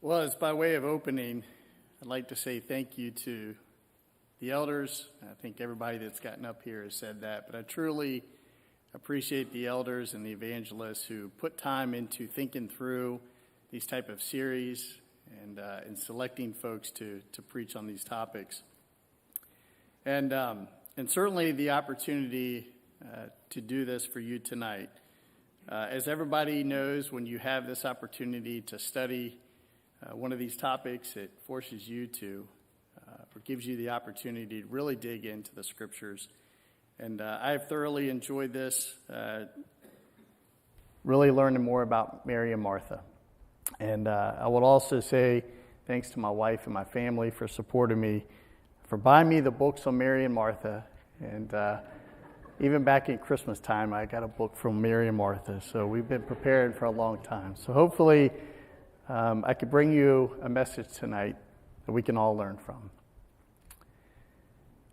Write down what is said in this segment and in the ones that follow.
Well, as by way of opening, I'd like to say thank you to the elders. I think everybody that's gotten up here has said that, but I truly appreciate the elders and the evangelists who put time into thinking through these type of series and selecting folks to preach on these topics. And certainly the opportunity to do this for you tonight. As everybody knows, when you have this opportunity to study one of these topics, it forces you to, or gives you the opportunity to really dig into the scriptures. And I have thoroughly enjoyed this, really learning more about Mary and Martha. And I would also say thanks to my wife and my family for supporting me, for buying me the books on Mary and Martha. And even back in Christmas time, I got a book from Mary and Martha. So we've been preparing for a long time. So hopefully I could bring you a message tonight that we can all learn from.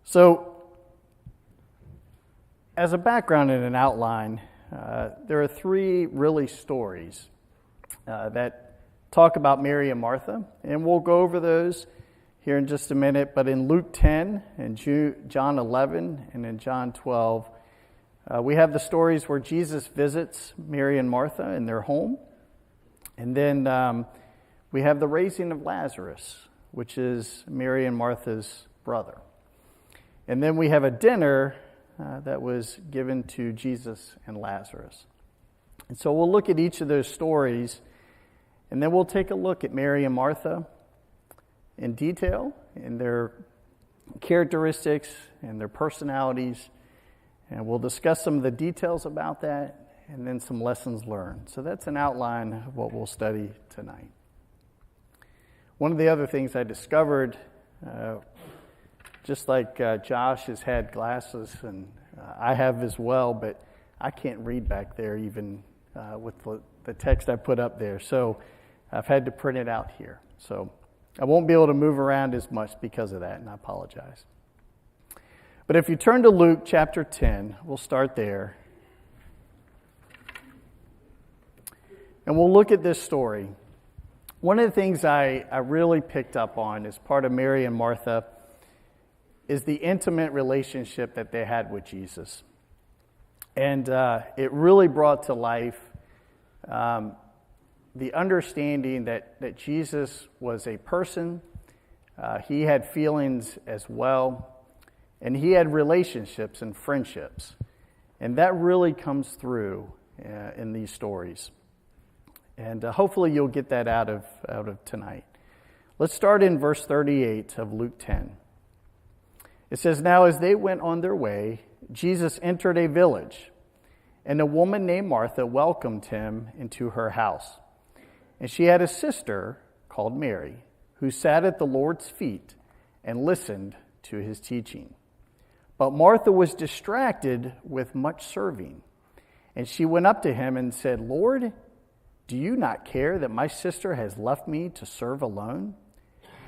So, as a background and an outline, there are three really stories that talk about Mary and Martha, and we'll go over those here in just a minute. But in Luke 10, and John 11, and in John 12, we have the stories where Jesus visits Mary and Martha in their home. And then we have the raising of Lazarus, which is Mary and Martha's brother. And then we have a dinner that was given to Jesus and Lazarus. And so we'll look at each of those stories, and then we'll take a look at Mary and Martha in detail, in their characteristics and their personalities, and we'll discuss some of the details about that, and then some lessons learned. So that's an outline of what we'll study tonight. One of the other things I discovered, just like Josh has had glasses, and I have as well, but I can't read back there even with the text I put up there. So I've had to print it out here. So I won't be able to move around as much because of that, and I apologize. But if you turn to Luke chapter 10, we'll start there. And we'll look at this story. One of the things I really picked up on as part of Mary and Martha is the intimate relationship that they had with Jesus. And it really brought to life the understanding that Jesus was a person. He had feelings as well. And he had relationships and friendships. And that really comes through in these stories. And hopefully you'll get that out of tonight. Let's start in verse 38 of Luke 10. It says, "Now as they went on their way, Jesus entered a village, and a woman named Martha welcomed him into her house. And she had a sister called Mary, who sat at the Lord's feet and listened to his teaching. But Martha was distracted with much serving. And she went up to him and said, 'Lord, do you not care that my sister has left me to serve alone?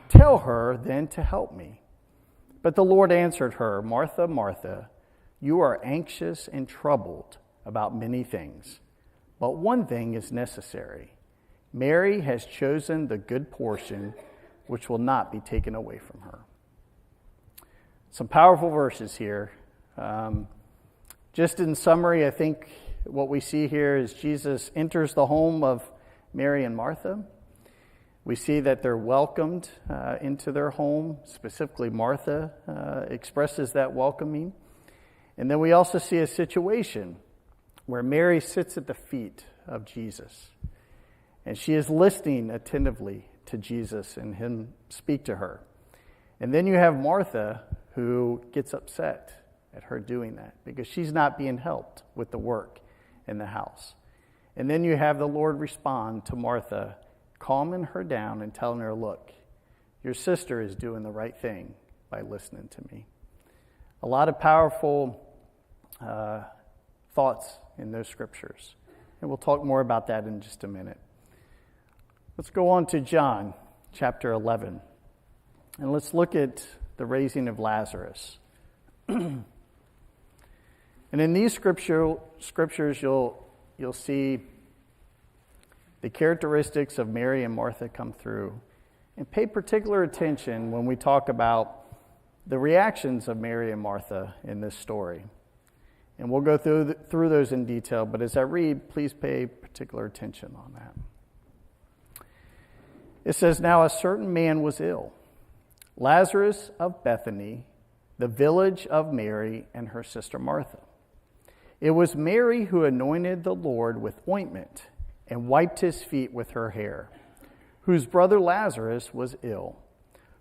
Tell her then to help me.' But the Lord answered her, 'Martha, Martha, you are anxious and troubled about many things, but one thing is necessary. Mary has chosen the good portion, which will not be taken away from her.'" Some powerful verses here. Just in summary, I think what we see here is Jesus enters the home of Mary and Martha. We see that they're welcomed into their home. Specifically, Martha expresses that welcoming. And then we also see a situation where Mary sits at the feet of Jesus. And she is listening attentively to Jesus and him speak to her. And then you have Martha, who gets upset at her doing that because she's not being helped with the work in the house. And then you have the Lord respond to Martha, calming her down and telling her, "Look, your sister is doing the right thing by listening to me." A lot of powerful thoughts in those scriptures. And we'll talk more about that in just a minute. Let's go on to John chapter 11. And let's look at the raising of Lazarus. And in these scriptures, you'll see the characteristics of Mary and Martha come through. And pay particular attention when we talk about the reactions of Mary and Martha in this story. And we'll go through those in detail, but as I read, please pay particular attention on that. It says, "Now a certain man was ill, Lazarus of Bethany, the village of Mary and her sister Martha. It was Mary who anointed the Lord with ointment and wiped his feet with her hair, whose brother Lazarus was ill.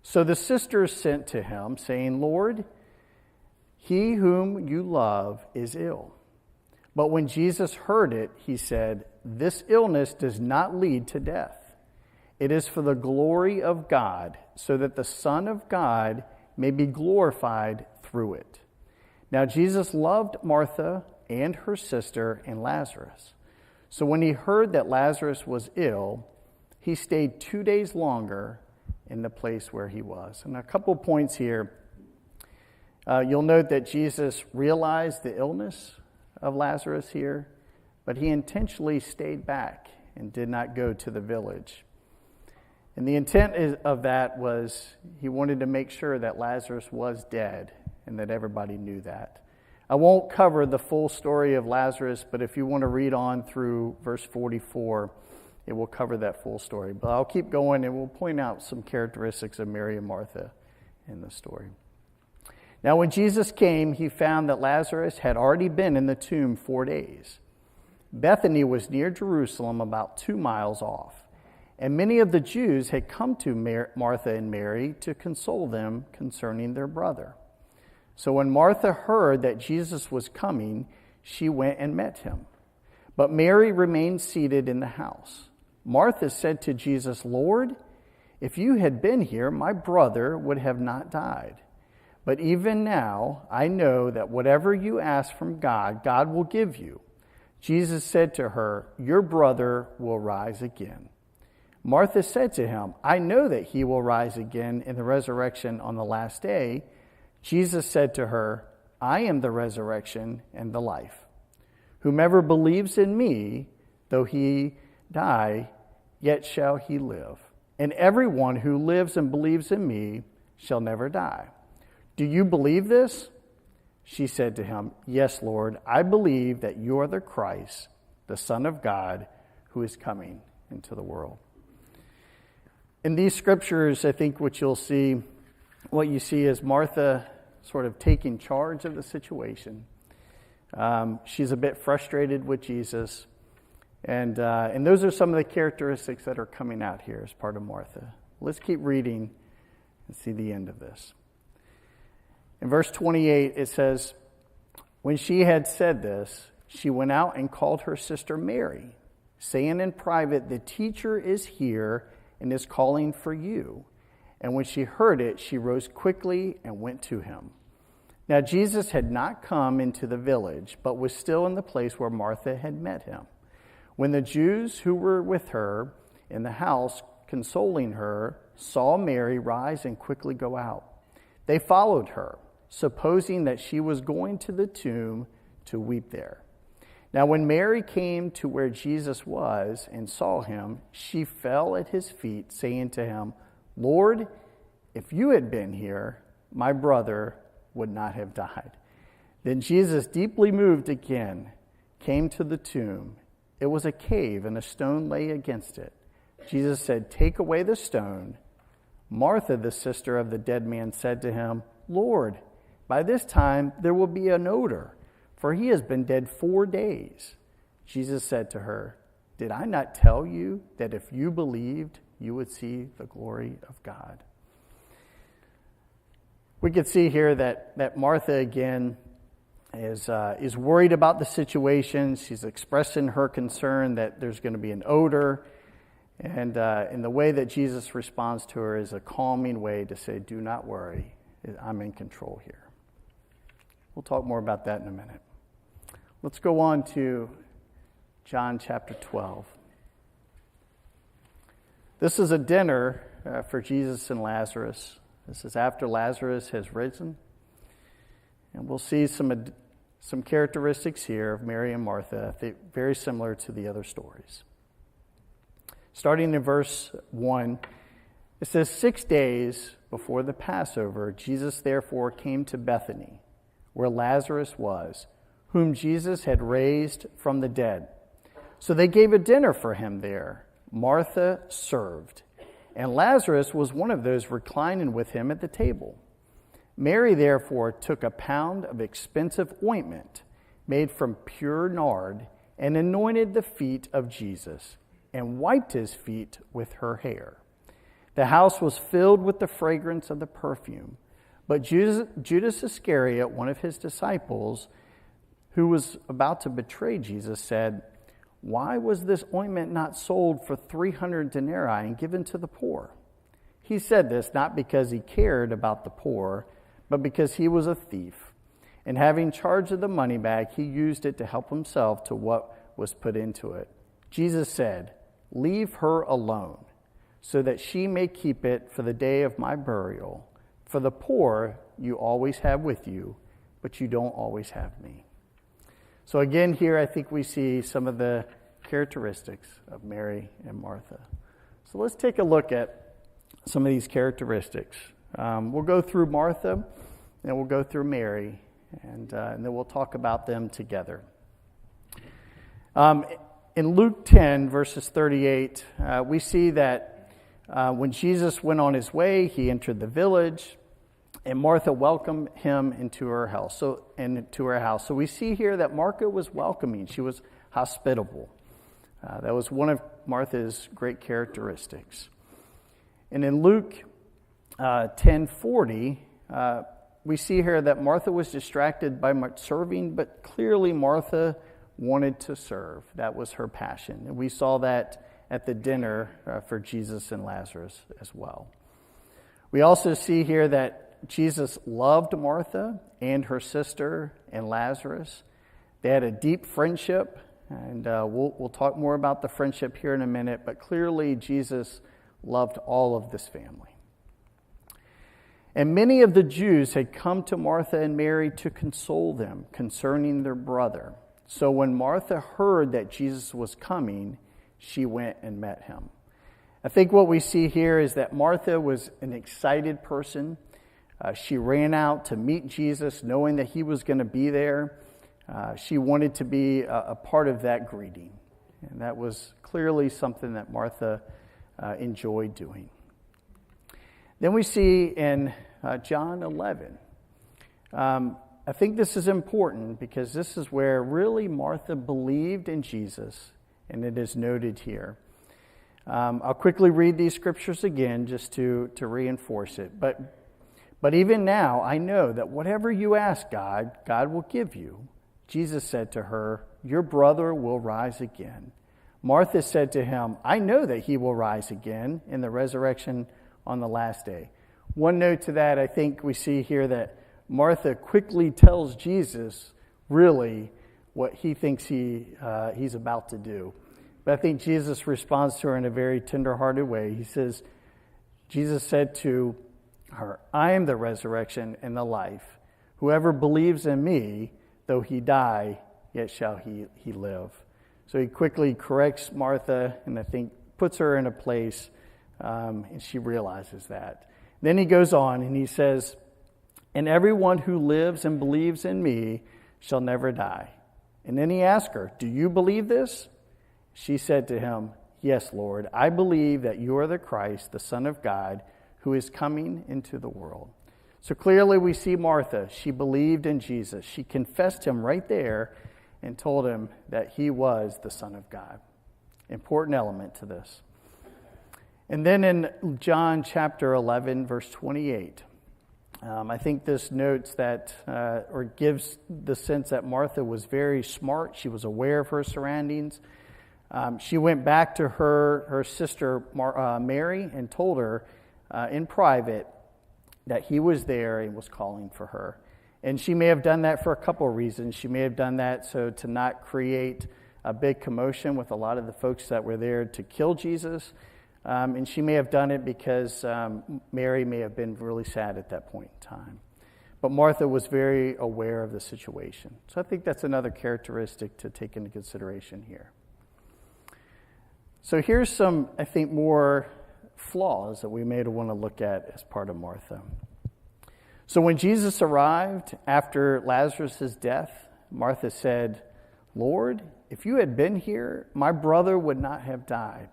So the sisters sent to him, saying, 'Lord, he whom you love is ill.' But when Jesus heard it, he said, 'This illness does not lead to death. It is for the glory of God, so that the Son of God may be glorified through it.' Now Jesus loved Martha and her sister and Lazarus. So when he heard that Lazarus was ill, he stayed 2 days longer in the place where he was." And a couple points here. You'll note that Jesus realized the illness of Lazarus here, but he intentionally stayed back and did not go to the village. And the intent of that was he wanted to make sure that Lazarus was dead and that everybody knew that. I won't cover the full story of Lazarus, but if you want to read on through verse 44, it will cover that full story. But I'll keep going and we'll point out some characteristics of Mary and Martha in the story. Now, when Jesus came, he found that Lazarus had already been in the tomb 4 days. Bethany was near Jerusalem, about 2 miles off, and many of the Jews had come to Martha and Mary to console them concerning their brother. So when Martha heard that Jesus was coming, she went and met him. But Mary remained seated in the house. Martha said to Jesus, "Lord, if you had been here, my brother would have not died. But even now, I know that whatever you ask from God, God will give you." Jesus said to her, "Your brother will rise again." Martha said to him, "I know that he will rise again in the resurrection on the last day." Jesus said to her, "I am the resurrection and the life. Whomever believes in me, though he die, yet shall he live. And everyone who lives and believes in me shall never die. Do you believe this?" She said to him, "Yes, Lord, I believe that you are the Christ, the Son of God, who is coming into the world." In these scriptures, I think what you see is Martha sort of taking charge of the situation. She's a bit frustrated with Jesus. And those are some of the characteristics that are coming out here as part of Martha. Let's keep reading and see the end of this. In verse 28, it says, "When she had said this, she went out and called her sister Mary, saying in private, 'The teacher is here and is calling for you.' And when she heard it, she rose quickly and went to him. Now Jesus had not come into the village, but was still in the place where Martha had met him. When the Jews who were with her in the house, consoling her, saw Mary rise and quickly go out, they followed her, supposing that she was going to the tomb to weep there. Now when Mary came to where Jesus was and saw him, she fell at his feet, saying to him, 'Lord, if you had been here, my brother would not have died.' Then Jesus, deeply moved again, came to the tomb. It was a cave, and a stone lay against it. Jesus said, 'Take away the stone.' Martha, the sister of the dead man, said to him, 'Lord, by this time there will be an odor, for he has been dead 4 days.' Jesus said to her, 'Did I not tell you that if you believed, you would see the glory of God?'" We could see here that Martha, again, is worried about the situation. She's expressing her concern that there's going to be an odor. And the way that Jesus responds to her is a calming way to say, "Do not worry, I'm in control here." We'll talk more about that in a minute. Let's go on to John chapter 12. This is a dinner for Jesus and Lazarus. This is after Lazarus has risen. And we'll see some characteristics here of Mary and Martha, very similar to the other stories. Starting in verse 1, it says, 6 days before the Passover, Jesus therefore came to Bethany, where Lazarus was, whom Jesus had raised from the dead. So they gave a dinner for him there. Martha served, and Lazarus was one of those reclining with him at the table. Mary therefore took a pound of expensive ointment made from pure nard and anointed the feet of Jesus and wiped his feet with her hair. The house was filled with the fragrance of the perfume. But Judas Iscariot, one of his disciples, who was about to betray Jesus, said, "Why was this ointment not sold for 300 denarii and given to the poor?" He said this not because he cared about the poor, but because he was a thief. And having charge of the money bag, he used it to help himself to what was put into it. Jesus said, "Leave her alone, so that she may keep it for the day of my burial. For the poor you always have with you, but you don't always have me." So again, here I think we see some of the characteristics of Mary and Martha. So let's take a look at some of these characteristics. We'll go through Martha, and we'll go through Mary, and then we'll talk about them together. In Luke 10, verses 38, we see that when Jesus went on his way, he entered the village, and Martha welcomed him into her house. So we see here that Martha was welcoming. She was hospitable. That was one of Martha's great characteristics. And in Luke 10:40, we see here that Martha was distracted by much serving, but clearly Martha wanted to serve. That was her passion. And we saw that at the dinner for Jesus and Lazarus as well. We also see here that Jesus loved Martha and her sister and Lazarus. They had a deep friendship, and we'll talk more about the friendship here in a minute, but clearly Jesus loved all of this family. And many of the Jews had come to Martha and Mary to console them concerning their brother. So when Martha heard that Jesus was coming, she went and met him. I think what we see here is that Martha was an excited person. She ran out to meet Jesus knowing that he was going to be there. She wanted to be a part of that greeting. And that was clearly something that Martha enjoyed doing. Then we see in John 11. I think this is important because this is where really Martha believed in Jesus, and it is noted here. I'll quickly read these scriptures again just to reinforce it. But even now, I know that whatever you ask God, God will give you. Jesus said to her, "Your brother will rise again." Martha said to him, "I know that he will rise again in the resurrection on the last day." One note to that, I think we see here that Martha quickly tells Jesus really what he thinks he's about to do. But I think Jesus responds to her in a very tender-hearted way. He says, Jesus said to her, "I am the resurrection and the life. Whoever believes in me, though he die, yet shall he live." So he quickly corrects Martha and I think puts her in a place, and she realizes that. Then he goes on and he says, "And everyone who lives and believes in me shall never die." And then he asked her, "Do you believe this?" She said to him, "Yes, Lord, I believe that you are the Christ, the Son of God, who is coming into the world." So clearly we see Martha. She believed in Jesus. She confessed him right there and told him that he was the Son of God. Important element to this. And then in John chapter 11, verse 28, I think this notes that, or gives the sense that Martha was very smart. She was aware of her surroundings. She went back to her sister Mary and told her in private that he was there and was calling for her. And she may have done that for a couple of reasons. She may have done that so to not create a big commotion with a lot of the folks that were there to kill Jesus. And she may have done it because Mary may have been really sad at that point in time. But Martha was very aware of the situation. So I think that's another characteristic to take into consideration here. So here's some, I think, more flaws that we may want to look at as part of Martha. So when Jesus arrived after Lazarus' death, Martha said, "Lord, if you had been here, my brother would not have died."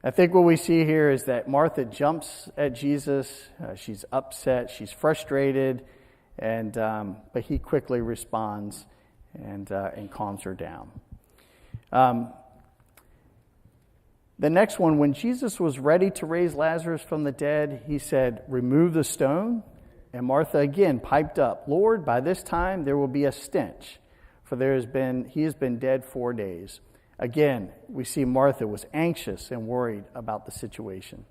I think what we see here is that Martha jumps at Jesus. She's upset, she's frustrated, but he quickly responds and calms her down. The next one, when Jesus was ready to raise Lazarus from the dead, he said, "Remove the stone." And Martha again piped up, "Lord, by this time there will be a stench, for he has been dead 4 days." Again, we see Martha was anxious and worried about the situation.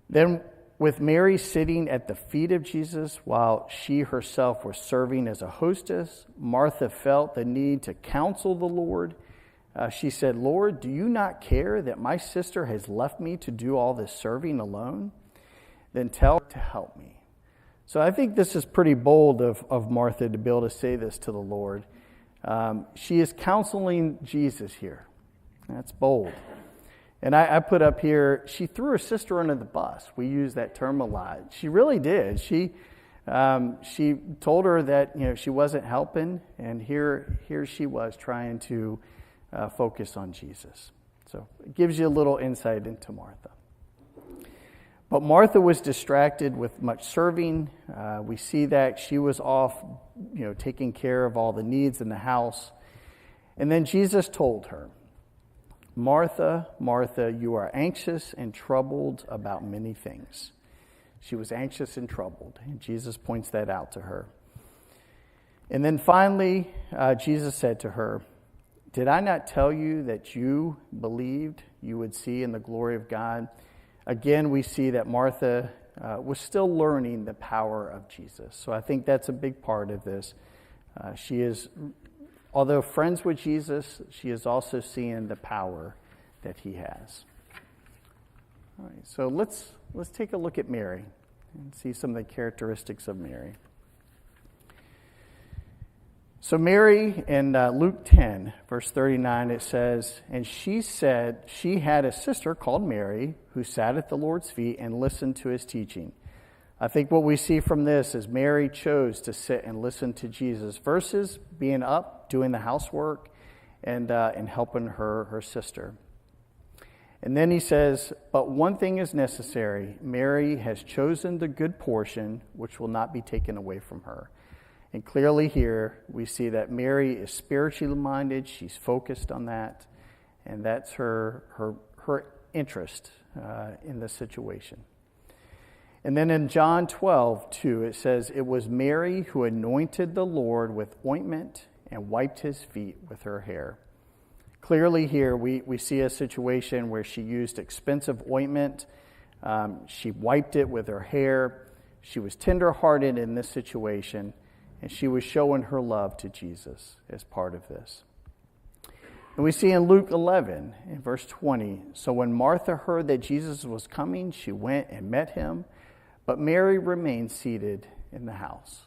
Then, with Mary sitting at the feet of Jesus while she herself was serving as a hostess, Martha felt the need to counsel the Lord. She said, "Lord, do you not care that my sister has left me to do all this serving alone? Then tell her to help me." So I think this is pretty bold of Martha to be able to say this to the Lord. She is counseling Jesus here. That's bold. And I put up here, she threw her sister under the bus. We use that term a lot. She really did. She told her that she wasn't helping, and here she was trying to focus on Jesus. So it gives you a little insight into Martha. But Martha was distracted with much serving. We see that she was off, taking care of all the needs in the house. And then Jesus told her, "Martha, Martha, you are anxious and troubled about many things." She was anxious and troubled, and Jesus points that out to her. And then finally, Jesus said to her, "Did I not tell you that you believed you would see in the glory of God?" Again, we see that Martha was still learning the power of Jesus. So I think that's a big part of this. She is, although friends with Jesus, she is also seeing the power that he has. All right, so let's take a look at Mary and see some of the characteristics of Mary. So Mary, in Luke 10, verse 39, it says, "And she said she had a sister called Mary who sat at the Lord's feet and listened to his teaching." I think what we see from this is Mary chose to sit and listen to Jesus versus being up, doing the housework, and helping her sister. And then he says, "But one thing is necessary. Mary has chosen the good portion, which will not be taken away from her." And clearly here, we see that Mary is spiritually minded. She's focused on that. And that's her interest in this situation. And then in John 12:2, it says, "It was Mary who anointed the Lord with ointment and wiped his feet with her hair." Clearly here, we see a situation where she used expensive ointment. She wiped it with her hair. She was tenderhearted in this situation. And she was showing her love to Jesus as part of this. And we see in Luke 11, in verse 20, "So when Martha heard that Jesus was coming, she went and met him, but Mary remained seated in the house."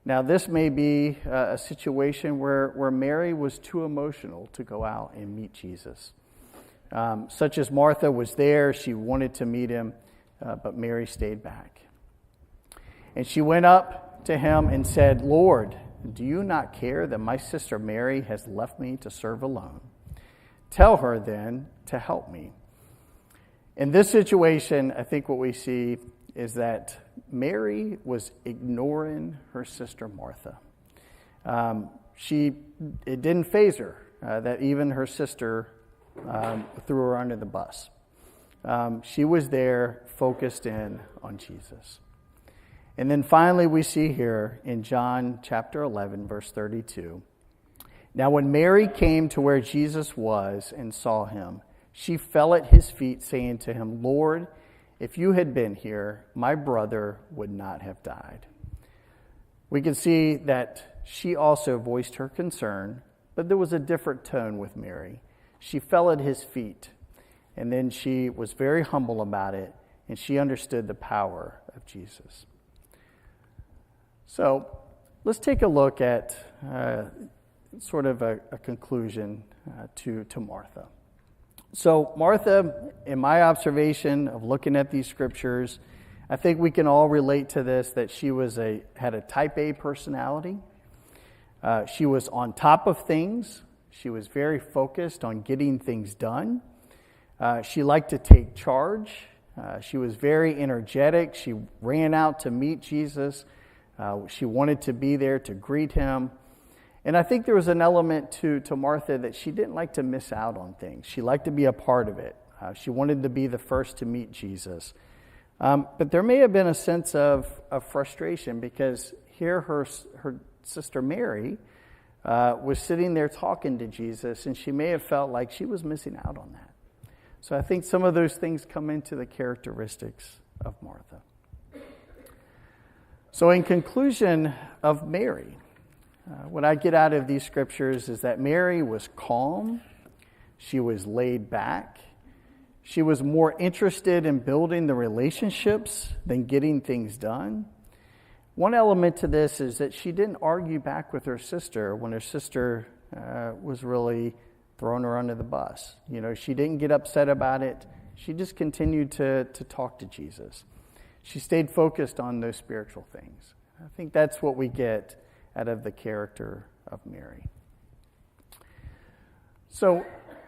Now, this may be a situation where Mary was too emotional to go out and meet Jesus. Such as Martha was there, she wanted to meet him, but Mary stayed back. And she went up to him and said, "Lord, do you not care that my sister Mary has left me to serve alone? Tell her then to help me." In this situation, I think what we see is that Mary was ignoring her sister Martha. It didn't faze her that even her sister threw her under the bus. She was there focused in on Jesus. And then finally, we see here in John chapter 11, verse 32, "Now when Mary came to where Jesus was and saw him, she fell at his feet, saying to him, 'Lord, if you had been here, my brother would not have died.'" We can see that she also voiced her concern, but there was a different tone with Mary. She fell at his feet, and then she was very humble about it, and she understood the power of Jesus. So let's take a look at sort of a conclusion to Martha. So Martha, in my observation of looking at these scriptures, I think we can all relate to this, that she had a type A personality. She was on top of things. She was very focused on getting things done. She liked to take charge. She was very energetic. She ran out to meet Jesus. She wanted to be there to greet him. And I think there was an element to Martha that she didn't like to miss out on things. She liked to be a part of it. She wanted to be the first to meet Jesus. But there may have been a sense of frustration because here her sister Mary was sitting there talking to Jesus, and she may have felt like she was missing out on that. So I think some of those things come into the characteristics of Martha. So in conclusion of Mary, what I get out of these scriptures is that Mary was calm, she was laid back, she was more interested in building the relationships than getting things done. One element to this is that she didn't argue back with her sister when her sister was really throwing her under the bus. She didn't get upset about it. She just continued to talk to Jesus. She stayed focused on those spiritual things. I think that's what we get out of the character of Mary. So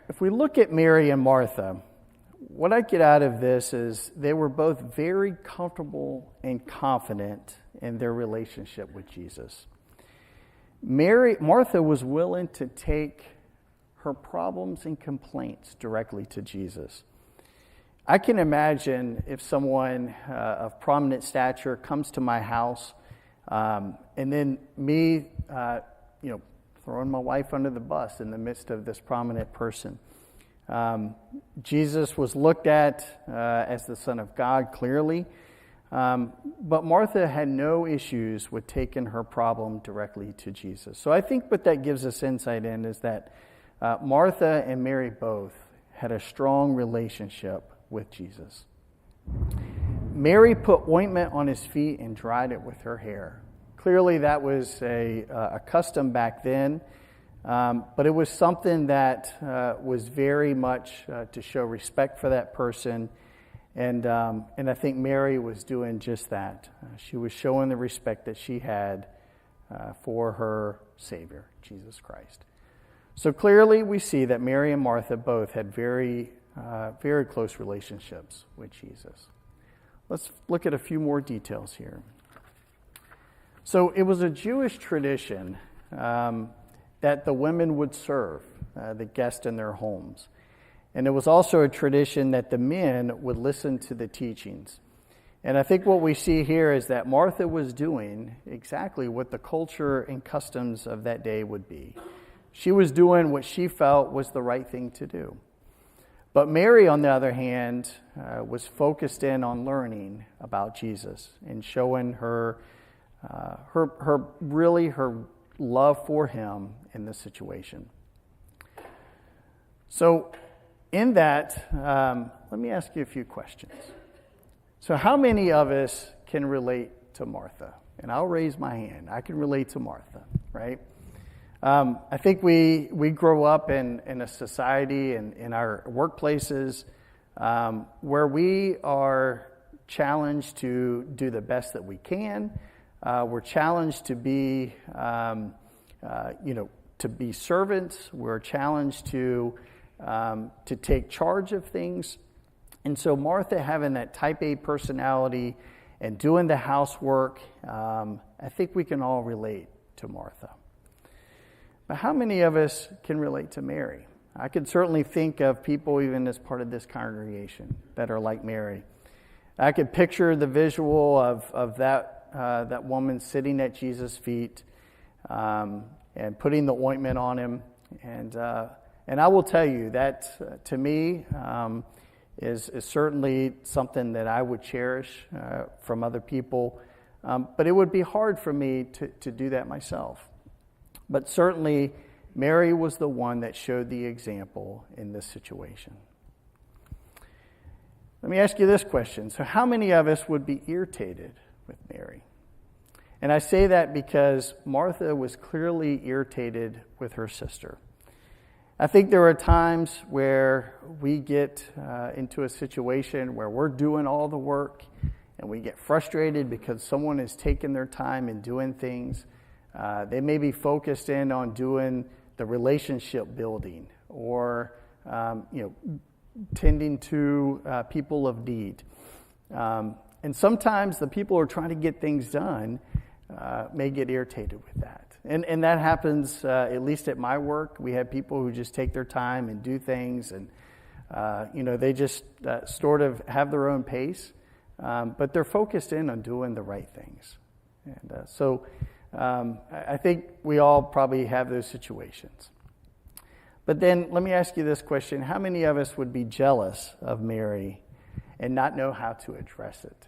if we look at Mary and Martha, what I get out of this is they were both very comfortable and confident in their relationship with Jesus. Martha was willing to take her problems and complaints directly to Jesus. I can imagine if someone of prominent stature comes to my house, and then me, throwing my wife under the bus in the midst of this prominent person. Jesus was looked at as the Son of God, clearly, but Martha had no issues with taking her problem directly to Jesus. So I think what that gives us insight in is that Martha and Mary both had a strong relationship with Jesus. Mary put ointment on his feet and dried it with her hair. Clearly that was a custom back then, but it was something that was very much to show respect for that person, and I think Mary was doing just that. She was showing the respect that she had for her Savior, Jesus Christ. So clearly we see that Mary and Martha both had very close relationships with Jesus. Let's look at a few more details here. So it was a Jewish tradition that the women would serve the guests in their homes. And it was also a tradition that the men would listen to the teachings. And I think what we see here is that Martha was doing exactly what the culture and customs of that day would be. She was doing what she felt was the right thing to do. But Mary, on the other hand, was focused in on learning about Jesus and showing her love for him in this situation. So in that, let me ask you a few questions. So how many of us can relate to Martha? And I'll raise my hand. I can relate to Martha, right? I think we grow up in a society and in our workplaces where we are challenged to do the best that we can. We're challenged to be, to be servants. We're challenged to take charge of things. And so Martha, having that type A personality and doing the housework, I think we can all relate to Martha. But how many of us can relate to Mary? I could certainly think of people even as part of this congregation that are like Mary. I could picture the visual of that woman sitting at Jesus' feet and putting the ointment on him. And I will tell you that to me is certainly something that I would cherish from other people. But it would be hard for me to do that myself. But certainly, Mary was the one that showed the example in this situation. Let me ask you this question. So how many of us would be irritated with Mary? And I say that because Martha was clearly irritated with her sister. I think there are times where we get into a situation where we're doing all the work and we get frustrated because someone is taking their time and doing things. They may be focused in on doing the relationship building or tending to people of need. And sometimes the people who are trying to get things done may get irritated with that. And that happens, at least at my work. We have people who just take their time and do things, and they just sort of have their own pace, but they're focused in on doing the right things. And so I think we all probably have those situations. But then let me ask you this question. How many of us would be jealous of Mary and not know how to address it?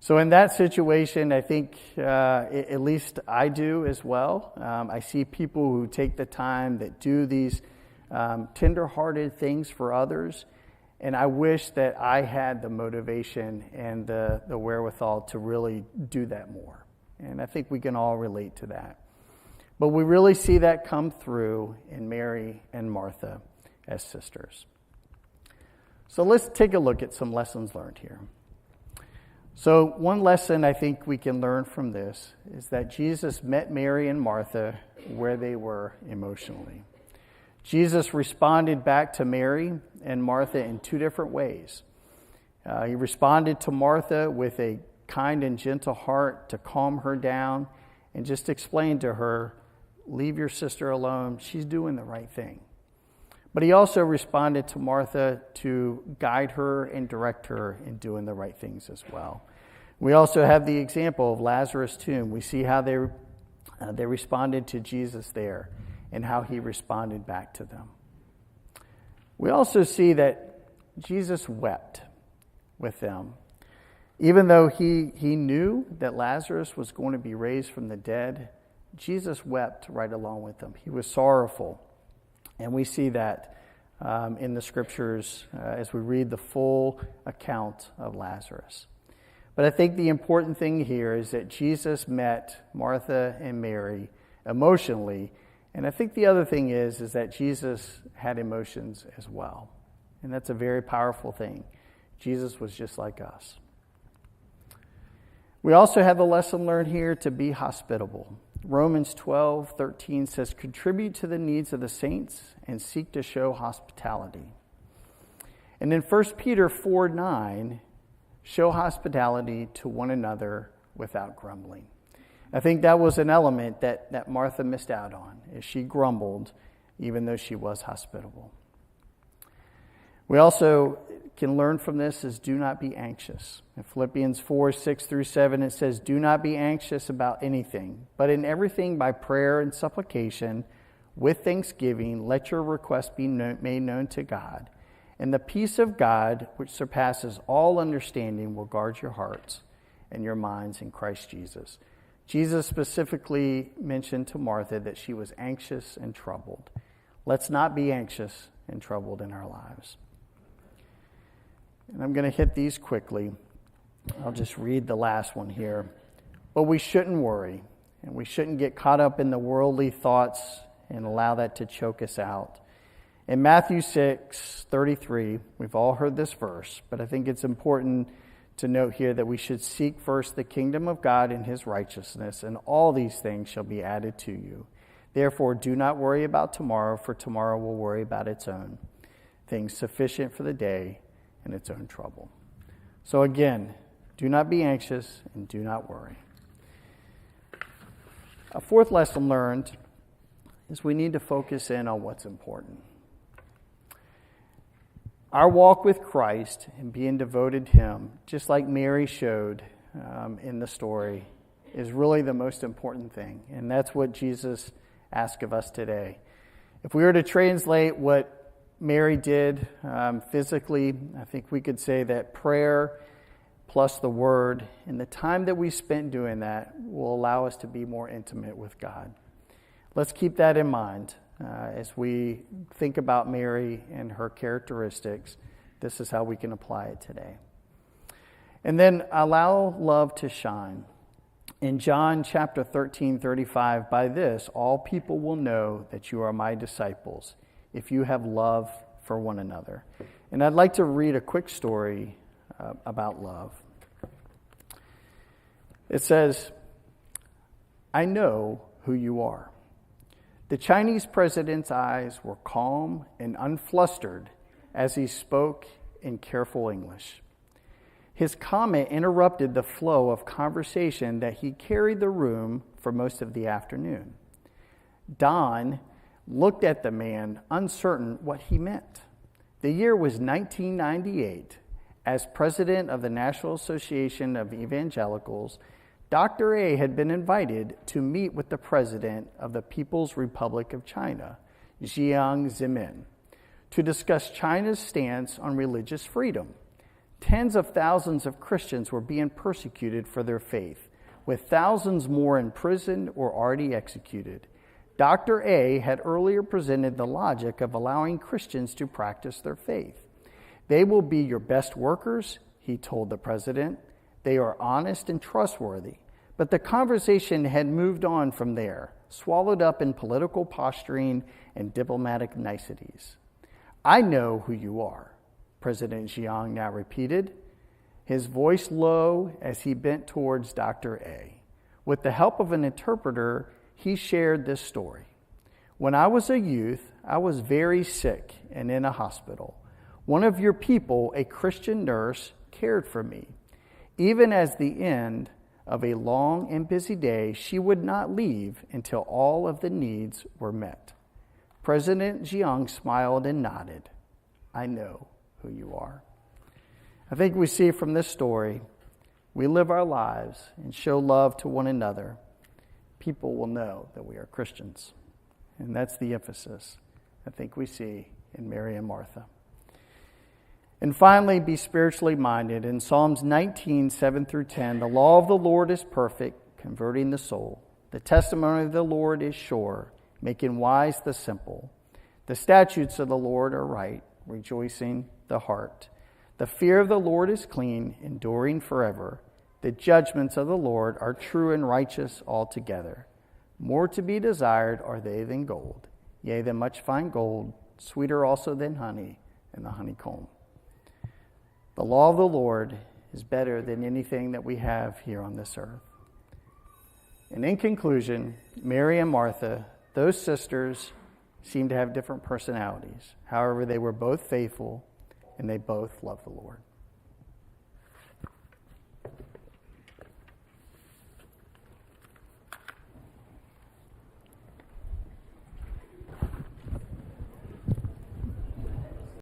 So in that situation, I think at least I do as well. I see people who take the time that do these tender-hearted things for others, and I wish that I had the motivation and the wherewithal to really do that more. And I think we can all relate to that. But we really see that come through in Mary and Martha as sisters. So let's take a look at some lessons learned here. So one lesson I think we can learn from this is that Jesus met Mary and Martha where they were emotionally. Jesus responded back to Mary and Martha in two different ways. He responded to Martha with a kind and gentle heart to calm her down and just explain to her, leave your sister alone, she's doing the right thing. But he also responded to Martha to guide her and direct her in doing the right things as well. We also have the example of Lazarus' tomb. We see how they responded to Jesus there and how he responded back to them. We also see that Jesus wept with them. Even though he knew that Lazarus was going to be raised from the dead, Jesus wept right along with them. He was sorrowful. And we see that in the scriptures as we read the full account of Lazarus. But I think the important thing here is that Jesus met Martha and Mary emotionally. And I think the other thing is that Jesus had emotions as well. And that's a very powerful thing. Jesus was just like us. We also have the lesson learned here to be hospitable. Romans 12:13 says, contribute to the needs of the saints and seek to show hospitality. And in 1 Peter 4:9, show hospitality to one another without grumbling. I think that was an element that Martha missed out on, as she grumbled, even though she was hospitable. We also can learn from this is do not be anxious. In Philippians 4:6-7, it says, do not be anxious about anything, but in everything by prayer and supplication, with thanksgiving, let your requests be made known to God. And the peace of God, which surpasses all understanding, will guard your hearts and your minds in Christ Jesus. Jesus specifically mentioned to Martha that she was anxious and troubled. Let's not be anxious and troubled in our lives. And I'm going to hit these quickly. I'll just read the last one here. But we shouldn't worry, and we shouldn't get caught up in the worldly thoughts and allow that to choke us out. In Matthew 6:33, we've all heard this verse, but I think it's important to note here that we should seek first the kingdom of God and his righteousness, and all these things shall be added to you. Therefore, do not worry about tomorrow, for tomorrow will worry about its own things, sufficient for the day and its own trouble. So again, do not be anxious and do not worry. A fourth lesson learned is we need to focus in on what's important. Our walk with Christ and being devoted to him, just like Mary showed in the story, is really the most important thing. And that's what Jesus asked of us today. If we were to translate what Mary did physically, I think we could say that prayer plus the word and the time that we spent doing that will allow us to be more intimate with God. Let's keep that in mind as we think about Mary and her characteristics. This is how we can apply it today. And then allow love to shine. In John chapter 13:35, by this all people will know that you are my disciples, if you have love for one another. And I'd like to read a quick story about love. It says, I know who you are. The Chinese president's eyes were calm and unflustered as he spoke in careful English. His comment interrupted the flow of conversation that he carried the room for most of the afternoon. Don looked at the man, uncertain what he meant. The year was 1998. As president of the National Association of Evangelicals, Dr. A had been invited to meet with the president of the People's Republic of China, Jiang Zemin, to discuss China's stance on religious freedom. Tens of thousands of Christians were being persecuted for their faith, with thousands more in prison or already executed. Dr. A had earlier presented the logic of allowing Christians to practice their faith. They will be your best workers, he told the president. They are honest and trustworthy. But the conversation had moved on from there, swallowed up in political posturing and diplomatic niceties. I know who you are, President Jiang now repeated, his voice low as he bent towards Dr. A. With the help of an interpreter, he shared this story. When I was a youth, I was very sick and in a hospital. One of your people, a Christian nurse, cared for me. Even as the end of a long and busy day, she would not leave until all of the needs were met. President Jiang smiled and nodded. I know who you are. I think we see from this story, we live our lives and show love to one another. People will know that we are Christians. And that's the emphasis I think we see in Mary and Martha. And finally, be spiritually minded. In Psalms 19, 7 through 10, the law of the Lord is perfect, converting the soul. The testimony of the Lord is sure, making wise the simple. The statutes of the Lord are right, rejoicing the heart. The fear of the Lord is clean, enduring forever. The judgments of the Lord are true and righteous altogether. More to be desired are they than gold, yea, than much fine gold, sweeter also than honey and the honeycomb. The law of the Lord is better than anything that we have here on this earth. And in conclusion, Mary and Martha, those sisters, seem to have different personalities. However, they were both faithful and they both loved the Lord.